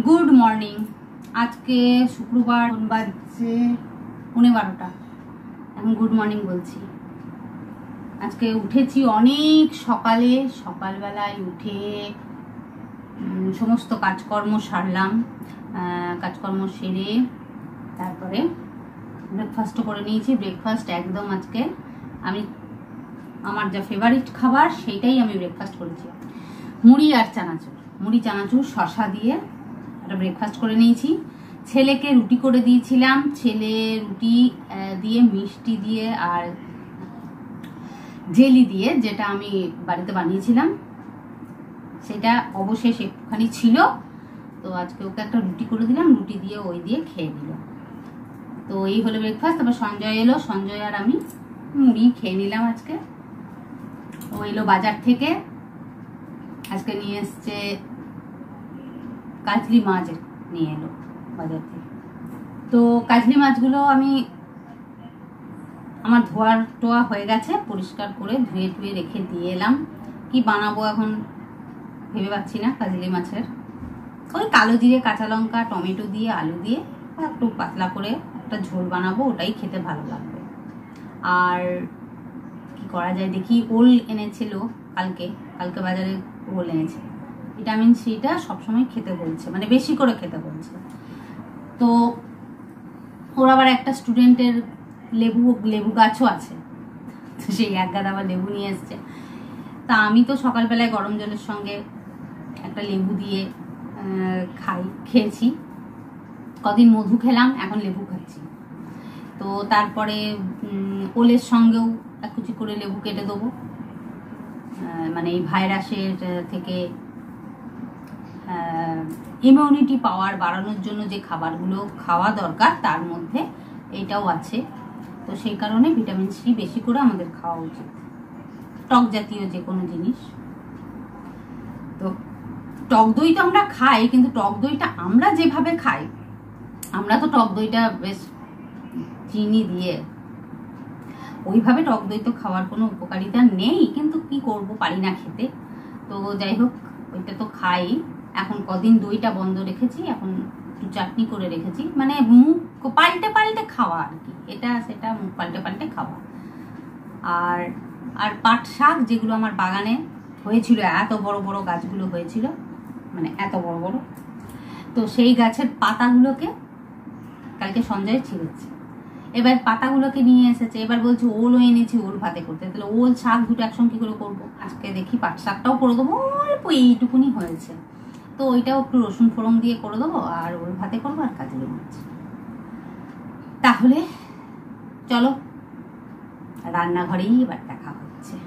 Good morning. आज के शुक्रवार बाजे 12টা এখন গুড মর্নিং বলছি। আজকে উঠেছি অনেক সকালে, সকালবেলায় উঠে সমস্ত কাজকর্ম সারলাম। কাজকর্ম সেরে তারপরে ব্রেকফাস্টও করে নিয়েছি। ব্রেকফাস্ট একদম আজকে আমি আমার যা ফেভারিট খাবার সেইটাই আমি ব্রেকফাস্ট করেছি, মুড়ি আর চানাচুর। মুড়ি চানাচুর শসা দিয়ে একটা ব্রেকফাস্ট করে নিয়েছি। ছেলেকে রুটি করে দিয়েছিলাম, ছেলে রুটি দিয়ে মিষ্টি দিয়ে আর জেলি দিয়ে, যেটা আমি বাড়িতে বানিয়েছিলাম সেটা অবশেষ একটুখানি ছিল, তো আজকে ওকে একটা রুটি করে দিলাম, রুটি দিয়ে ওই দিয়ে খেয়ে দিল। তো এই হলো ব্রেকফাস্ট। তারপর সঞ্জয় এলো, সঞ্জয় আর আমি মুড়ি খেয়ে নিলাম। আজকে ও এলো বাজার থেকে, আজকে নিয়ে এসছে কাজলি মাছ নিয়ে এলো বাজার থেকে। তো কাজলি মাছগুলো আমি আমার টোয়া হয়ে গেছে, পরিষ্কার করে ধুয়ে টুয়ে রেখে দিয়ে এলাম। কি বানাবো এখন ভেবে পাচ্ছি না। কাজলি মাছের ওই কালো জিরে, কাঁচা লঙ্কা, টমেটো দিয়ে আলু দিয়ে একটু পাতলা করে একটা ঝোল বানাবো, ওটাই খেতে ভালো লাগবে। আর কি করা যায় দেখি। ওল এনেছিল কালকে বাজারে ওল এনেছে। ভিটামিন সিটা সবসময় খেতে বলছে, মানে বেশি করে খেতে বলছে। তো ওর আবার একটা স্টুডেন্টের লেবু গাছও আছে, তো সেই এক গাদা আবার লেবু নিয়ে এসছে। তা আমি তো সকালবেলায় গরম জলের সঙ্গে একটা লেবু দিয়ে খেয়েছি। কদিন মধু খেলাম, এখন লেবু খাচ্ছি। তো তারপরে ওলের সঙ্গেও এক কুচি করে লেবু কেটে দেবো, মানে এই ভাইরাসের থেকে ইমিউনিটি পাওয়ার বাড়ানোর জন্য যে খাবারগুলো খাওয়া দরকার তার মধ্যে এটাও আছে। তো সেই কারণে ভিটামিন সি বেশি করে আমাদের খাওয়া উচিত, টক জাতীয় যে কোনো জিনিস। তো টক দই তো আমরা খাই, কিন্তু টক দইটা আমরা যেভাবে খাই, আমরা তো টক দইটা বেশ চিনি দিয়ে ওইভাবে টক দই তো খাওয়ার কোনো উপকারিতা নেই, কিন্তু কি করব, পারি না খেতে। তো যাই হোক, ওইটা তো খাই। এখন কদিন দইটা বন্ধ রেখেছি, এখন একটু চাটনি করে রেখেছি, মানে মুখ পাল্টে খাওয়া আর কি, এটা সেটা মুখ পাল্টে খাওয়া। আর পাট শাক যেগুলো আমার বাগানে হয়েছিল, এত বড় বড় গাছগুলো হয়েছিল, মানে এত বড় বড়, তো সেই গাছের পাতাগুলোকে কালকে সঞ্জয় ছিঁড়েছে। এবার পাতাগুলোকে নিয়ে এসেছে, এবার বলছে ওলও এনেছি, ওল ভাতে করতে। তাহলে ওল শাক দুটো একসঙ্গে কি করে করবো? আজকে দেখি পাট শাকটাও করে দেবো, অল্প এইটুকুনি হয়েছে, তো ওইটাও একটু রসুন ফোড়ন দিয়ে করে দেবো, আর ওল ভাতে করবো, আর কাজলি মাছ। তাহলে চলো রান্নাঘরেই এবার দেখা হচ্ছে।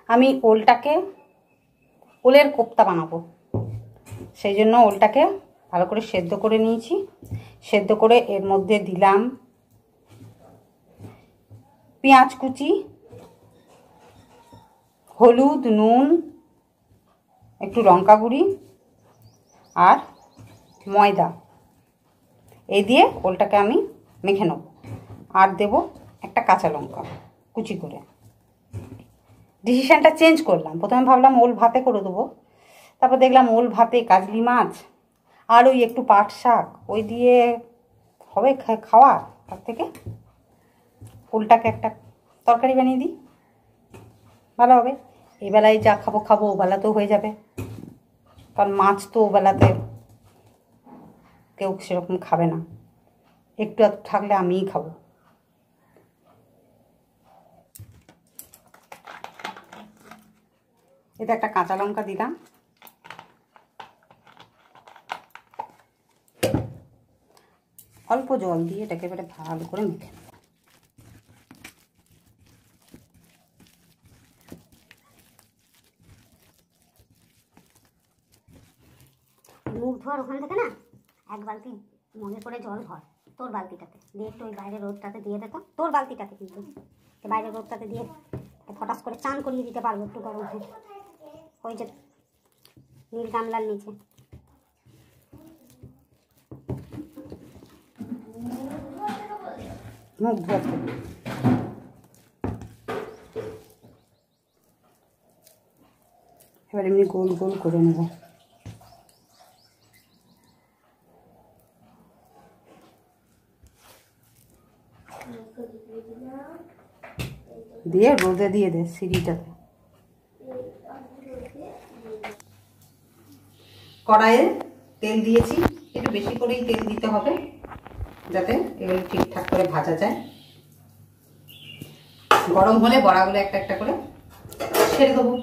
আমি ওলের কোপ্তা বানাবো, সেই জন্য ওলটাকে ভালো করে সেদ্ধ করে নিয়েছি। সেদ্ধ করে এর মধ্যে দিলাম পেঁয়াজ কুচি, হলুদ, নুন, একটু লঙ্কা গুঁড়ি আর ময়দা। এই দিয়ে ওলটাকে আমি মেখে নেব। আর দেব একটা কাঁচা লঙ্কা কুচি করে। ডিসিশানটা চেঞ্জ করলাম, প্রথমে ভাবলাম ওল ভাতে করে দেবো, তারপর দেখলাম ওল ভাতে কাজলি মাছ আর ওই একটু পাট শাক, ওই দিয়ে হবে খাওয়া, তার থেকে ওলটাকে একটা তরকারি বানিয়ে দিই, ভালো হবে। এই বেলায় যা খাবো ও বেলাতেও হয়ে যাবে, কারণ মাছ তো ও বেলাতে কেউ সেরকম খাবে না, একটু থাকলে আমিই খাবো। এতে একটা কাঁচা লঙ্কা দিলাম, অল্প জল দিয়ে এটাকে এবারে ভালো করে মেখে নেব। মুখ ধোয়ার ওখানে থেকে না এক বালতি মনে করে জল ভর তোর বালতিটাতে দিয়ে একটু ওই বাইরের রোদটাতে দিয়ে দে তো, তোর বালতিটাতে কিন্তু বাইরের রোদটাতে দিয়ে ফটাস করে চান করিয়ে দিতে পারবো একটু গরম হয়ে। ওই যে নীল গামলার নিচে মুখ ধোয়াতে এবার এমনি গোল গোল করে নেব। দিয়ে রোদে দিয়ে দে সিঁড়িটাতে। কড়াইয়ে তেল দিয়েছি, একটু বেশি করেই তেল দিতে হবে যাতে এগুলো ঠিকঠাক করে ভাজা যায়। গরম হলে বড়াগুলো একটা একটা করে ছেড়ে দেবো।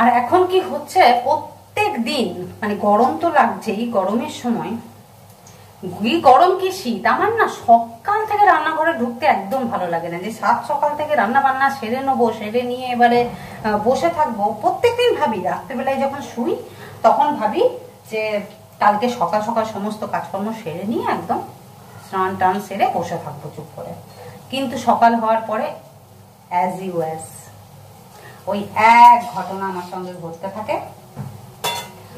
আর এখন কি হচ্ছে, প্রত্যেক দিন মানে গরম তো লাগছেই, গরমের সময় গরম কি শীত, আমার না সকাল থেকে রান্নাঘরে ঢুকতে একদম ভালো লাগে না। যে সকাল থেকে রান্না বান্না সেরে নেবো, সেরে নিয়ে এবারে বসে থাকবো। প্রত্যেকদিন ভাবি রাত্রেবেলায় যখন শুই তখন ভাবি যে কালকে সকাল সকাল সমস্ত কাজকর্ম সেরে নিয়ে একদম স্নান টান সেরে বসে থাকবো চুপ করে। কিন্তু সকাল হওয়ার পরে অ্যাজ ইউ অ্যাজ ওই এক ঘটনা আমার সঙ্গে ঘটতে থাকে।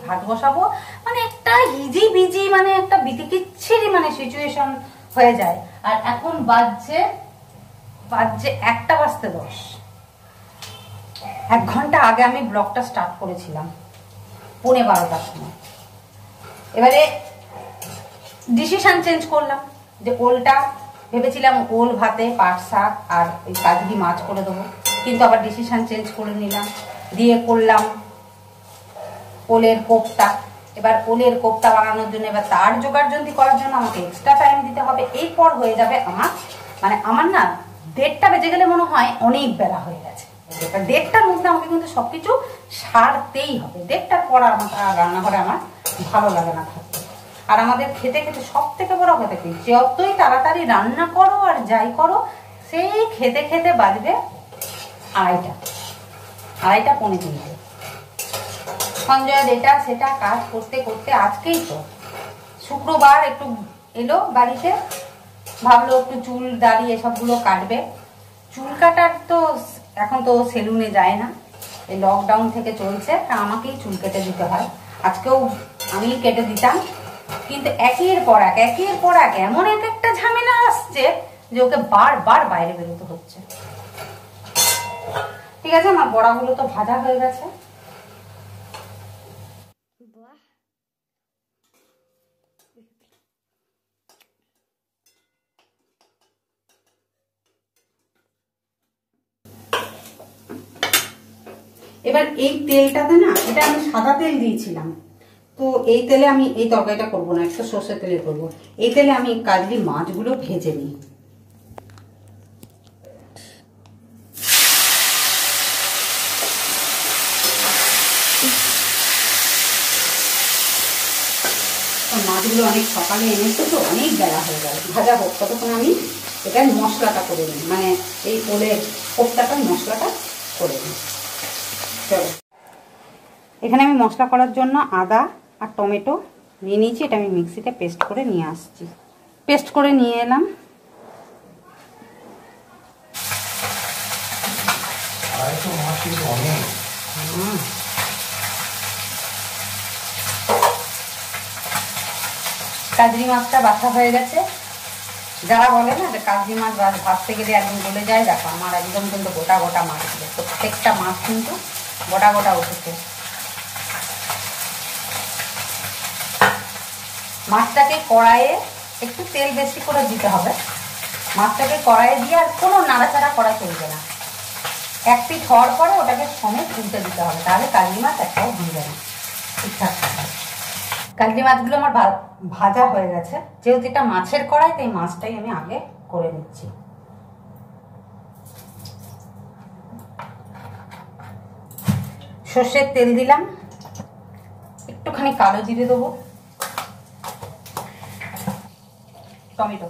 ভাত বসাবো মানে একটা হিজি বিজি মানে একটা বিতিকিচ্ছিরি মানে সিচুয়েশন হয়ে যায়। আর এখন বাজছে 1:10। 1 ঘন্টা আগে আমি ব্লগটা স্টার্ট করেছিলাম 11:15টার সময়। এবারে ডিসিশন চেঞ্জ করলাম যে ওলটা ভেবেছিলাম ওল ভাতে পাট শাক আর ওই কাজলি মাছ করে দেবো, কিন্তু আবার ডিসিশন চেঞ্জ করে নিলাম, দিয়ে করলাম ওলের কোপ্তা। এবার ওলের কোপ্তা বানানোর জন্য এবার তার জোগাড়যন্ত্রী করার জন্য আমাকে এক্সট্রা টাইম দিতে হবে। এরপর হয়ে যাবে আমার না 1:30টা বেজে গেলে মনে হয় অনেক বেলা হয়ে গেছে। 1:30টার মধ্যে আমাকে কিন্তু সবকিছু সারতেই হবে। 1:30টার পর আমার রান্নাঘরে আমার ভালো লাগে না থাকতে। আর আমাদের খেতে খেতে সব থেকে বড় কথা কি, যতই তাড়াতাড়ি রান্না করো আর যাই করো, সেই খেতে খেতে বাজবে 2:30 পৌনে 3টে। সঞ্জয় এটা সেটা কাজ করতে করতে আজকেই তো শুক্রবার একটু এলো বাড়িতে, ভাবলো একটু চুল দাড়ি এসবগুলো কাটবে। চুল কাটার তো এখন তো সেলুনে যায় না, এই লকডাউন থেকে চলছে, আমাকেই চুল কেটে দিতে হয়। আজকেও আমি কেটে দিতাম, কিন্তু একের পর এক এমন একটা ঝামেলা আসছে যে ওকে বারবার বাইরে বেরোতে হচ্ছে। ঠিক আছে, আমার বড়াগুলো তো ভাজা হয়ে গেছে। এবার এই তেলটাতে না, এটা আমি সাদা তেল দিয়েছিলাম, তো এই তেলে আমি এই তরকারিটা করবো না, একটু সর্ষের তেলে করবো। এই তেলে আমি কাজলি মাছগুলো ভেজে নিই। মাছগুলো অনেক সকালে এনেছে তো অনেক বেলা হয়ে গেল, ভাজা হোক ততক্ষণ আমি এটার মশলাটা করে নিই, মানে এই ওলের কোপ্তাটার মশলাটা করে নিই। চলো, এখানে আমি মশলা করার জন্য আদা আর টমেটো নিয়ে নিয়েছি, এটা আমি মিক্সিতে পেস্ট করে নিয়ে আসছি। পেস্ট করে নিয়ে এলাম। কাজলি মাছটা বাছা হয়ে গেছে, যারা বলে না যে কাজলি মাছ ভাজতে গেলে একদম গলে যায়, দেখো আমার একদম কিন্তু গোটা গোটা মাছ ছিল, প্রত্যেকটা মাছ কিন্তু গোটা গোটা উঠেছে। মাছটাকে কড়াইয়ে একটু তেল বেশি করে দিতে হবে, মাছটাকে কড়াইয়ে দিয়ে আর কোনো নাড়াচাড়া করা চলবে না, এক পিঠ হওয়ার পরে ওটাকে সমেত উল্টে দিতে হবে, তাহলে কাজলি মাছ একটাও ভুলবে না, ঠিকঠাক থাকবে। কাজলি মাছগুলো আমার ভাজা হয়ে গেছে, যেহেতু এটা মাছের কড়াই তাই মাছটাই আমি আগে করে নিচ্ছি। সর্ষের তেল দিলাম, একটুখানি কালো জিরে দেবো, টমেটো,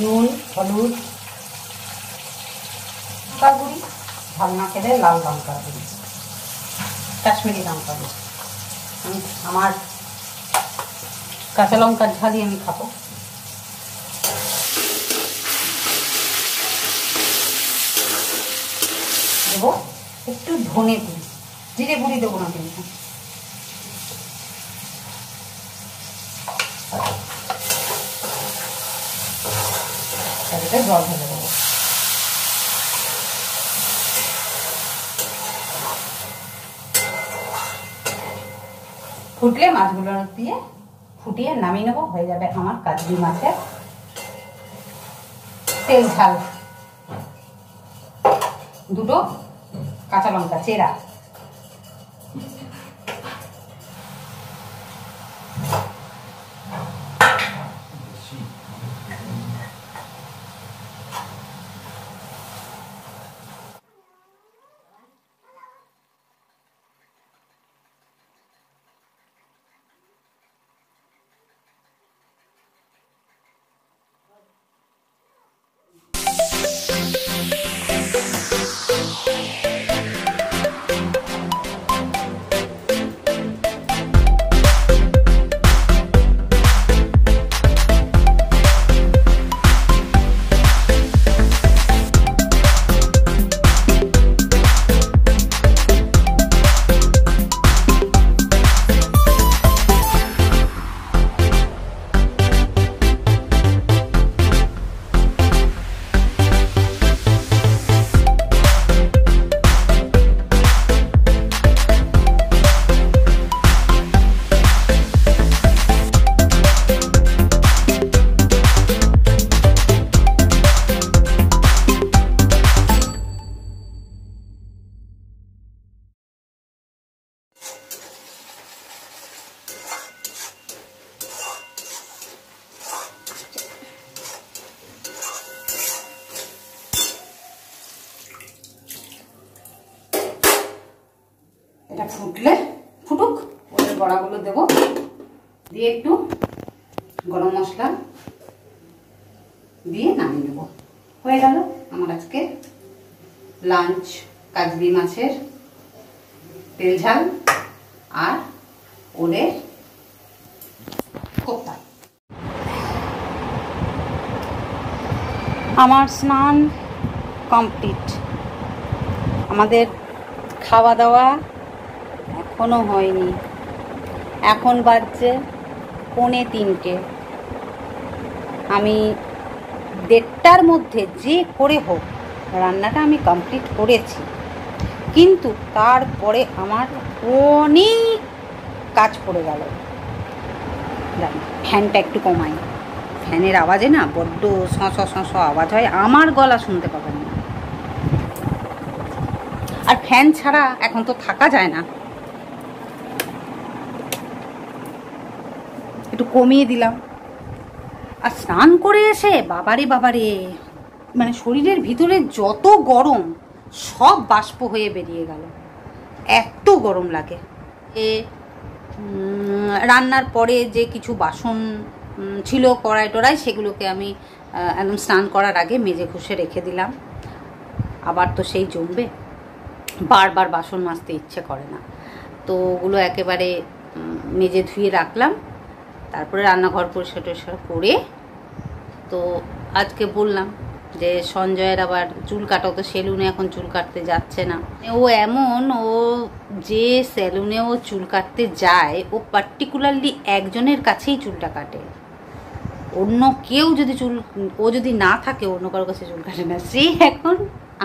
নুন, হলুদ, লঙ্কা গুঁড়ি, ঝাল না খেলে লাল লঙ্কা গুঁড়ি, কাশ্মীরি লঙ্কা গুঁড়ি। আমার কাঁচা লঙ্কার ঝালই আমি খাবো। দেবো একটু ধনে গুঁড়ি, জিরে গুঁড়ি দেবো না কিন্তু। জল ঢেলে দেবো। ফুটলে মাছগুলো দিয়ে ফুটিয়ে নামিয়ে নেবো, হয়ে যাবে আমার কাজলি মাছের তেল ঝাল। দুটো কাঁচা লঙ্কা চেরা, এটা ফুটলে ফুটুক, ওদের বড়াগুলো দেবো, দিয়ে একটু গরম মশলা দিয়ে নামিয়ে নেবো। হয়ে গেল আমার আজকে লাঞ্চ, কাজলি মাছের তেল ঝাল আর ওদের কোপ্তা। আমার স্নান কমপ্লিট, আমাদের খাওয়া দাওয়া এখনো হয়নি, এখন বাজছে 2:45। আমি 1:30টার মধ্যে যে করে হোক রান্নাটা আমি কমপ্লিট করেছি, কিন্তু তারপরে আমার অনেক কাজ পড়ে গেল। ফ্যানটা একটু কমাই, ফ্যানের আওয়াজে না বড্ড শঁ আওয়াজ হয়, আমার গলা শুনতে পাবেন না। আর ফ্যান ছাড়া এখন তো থাকা যায় না, একটু কমিয়ে দিলাম। আর স্নান করে এসে বাবারে বাবারে, মানে শরীরের ভিতরে যত গরম সব বাষ্প হয়ে বেরিয়ে গেল, এত গরম লাগে। রান্নার পরে যে কিছু বাসন ছিল কড়াই টড়াই, সেগুলোকে আমি একদম স্নান করার আগে মেজে ঘষে রেখে দিলাম। আবার তো সেই জমবে, বারবার বাসন মাজতে ইচ্ছে করে না, তো ওগুলো একেবারে মেজে ধুয়ে রাখলাম। তারপরে রান্নাঘর পরিষ্কার টরিষ্কার করে, তো আজকে বললাম যে সঞ্জয়ের আবার চুল কাটাও, তো সেলুনে এখন চুল কাটতে যাচ্ছে না। ও এমন, ও যে সেলুনে ও চুল কাটতে যায় ও পার্টিকুলারলি একজনের কাছেই চুলটা কাটে, অন্য কেউ যদি ও যদি না থাকে অন্য কারোর কাছে চুল কাটে না, সে এখন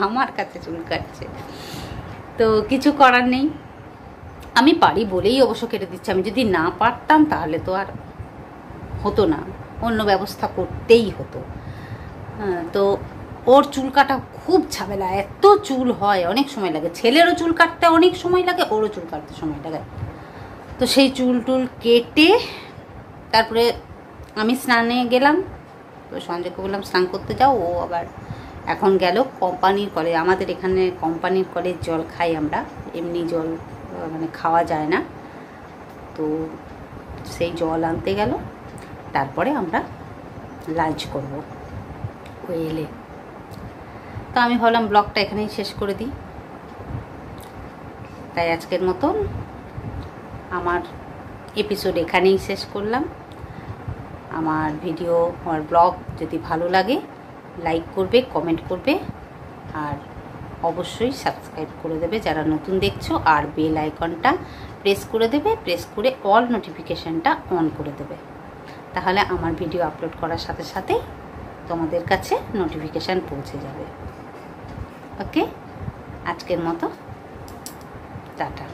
আমার কাছে চুল কাটছে। তো কিছু করার নেই, আমি পারি বলেই অবশ্য কেটে দিচ্ছি। আমি যদি না পারতাম তাহলে তো আর হতো না, অন্য ব্যবস্থা করতেই হতো। হ্যাঁ, তো ওর চুল কাটা খুব ঝামেলা, এত চুল হয়, অনেক সময় লাগে। ছেলেরও চুল কাটতে অনেক সময় লাগে, ওরও চুল কাটতে সময় লাগে। তো সেই চুল টুল কেটে তারপরে আমি স্নানে গেলাম। তো সঞ্জয়কে বললাম স্নান করতে যাও, ও আবার এখন গেল কোম্পানির কলে। আমাদের এখানে কোম্পানির কলের জল খাই আমরা, এমনি জল মানে খাওয়া যায় না, তো সেই জল আনতে গেল। তারপরে আমরা লাঞ্চ করব ও এলে। তো আমি ভাবলাম ব্লগটা এখানেই শেষ করে দিই। তাই আজকের মতন আমার এপিসোড এখানেই শেষ করলাম। আমার ভিডিও, আমার ব্লগ যদি ভালো লাগে লাইক করবে, কমেন্ট করবে, আর অবশ্যই সাবস্ক্রাইব করে দেবে যারা নতুন দেখছো, আর বেল আইকনটা প্রেস করে দেবে, প্রেস করে অল নোটিফিকেশানটা অন করে দেবে। তাহলে আমার ভিডিও আপলোড করার সাথে সাথেই তোমাদের কাছে নোটিফিকেশান পৌঁছে যাবে। ওকে, আজকের মতো টাটা।